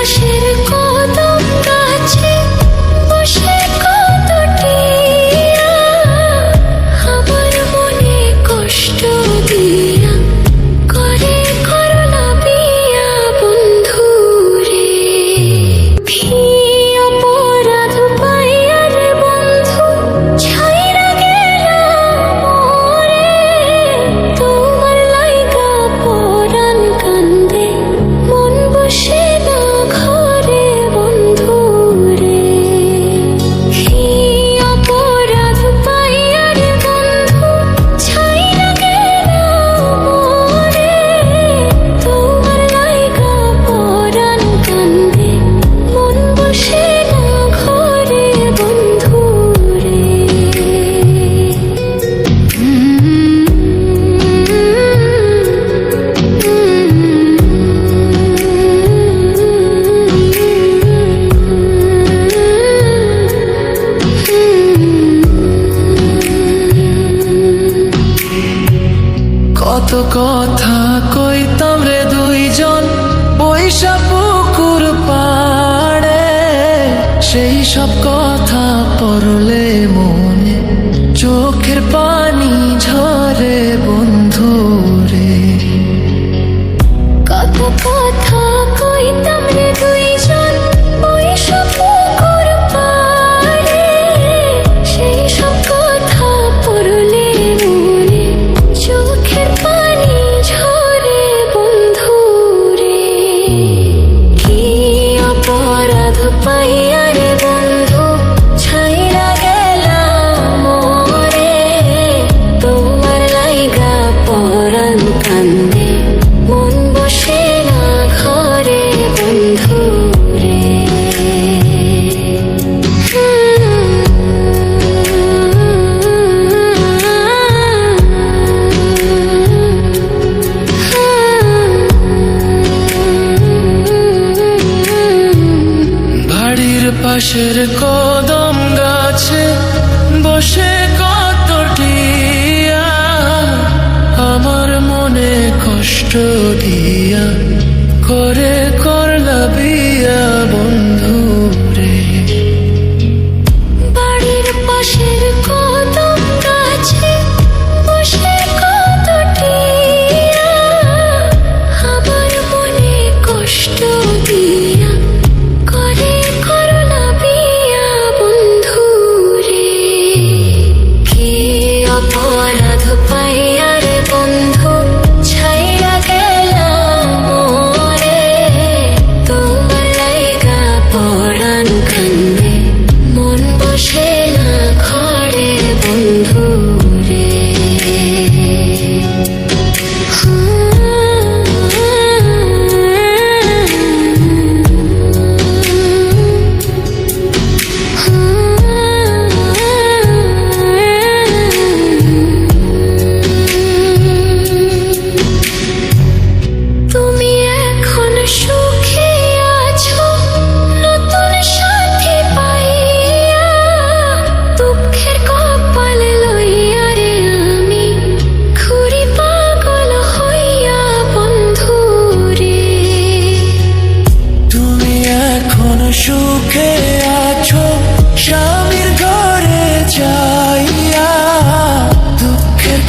পাশের কদম গাছে বসে কতটিয়া আমার মনে কষ্ট দিয়া করে করলা বিয়া বন্ধু রে। কি অপরাধ পাইয়া রে বন্ধু ছাইরা গেলা মোরে, তোমার লাইগা পরাণ কান্দে মন বসে না ঘরে বন্ধু রে। কি অপরাধ পাইয়া রে বন্ধু ছাইরা গেলা মোরে, তোমার লাইগা পরাণ কান্দে মন বসে না ঘরে বন্ধু রে। কত কথা কইতাম রে দুইজন বৈশা পুকুর পাড়ে, সেই সব কথা পড়লে মনে চোখের পানি ঝরে বন্ধু রে। কত কথা কইতাম রে দুইজন বৈশা পুকুর পাড়ে, সেই সব কথা পড়লে মনে চোখের পানি ঝরে বন্ধু রে। কি অপরাধ পাইয়া রে বন্ধু ছাইরা গেলা মোরে, তোমার লাইগা পরাণ কান্দে মন বসে না ঘরে বন্ধু রে। বাড়ির পাশের কদম গাছে বসে কতটিয়া আমার মনে কষ্ট দিয়া করে করলা বিয়া বন্ধু রে। বাড়ির পাশের কদম গাছে বসে কতটিয়া আমার মনে কষ্ট দিয়া করে করলা বিয়া বন্ধু রে। কি অপরাধ পাইয়া রে বন্ধু ছাইরা গেলা মোরে, তোমার লাইগা পরাণ কান্দে মন বসে না ঘরে বন্ধু রে। তুমি এখন সুখে আছো নতুন সাথী পাইয়া, দুঃখের কপাল লইয়া রে আমি ঘুরি পাগল হইয়া বন্ধু রে। তুমি এখন সুখে আছো স্বামীর ঘরে যাইয়া, দুঃখের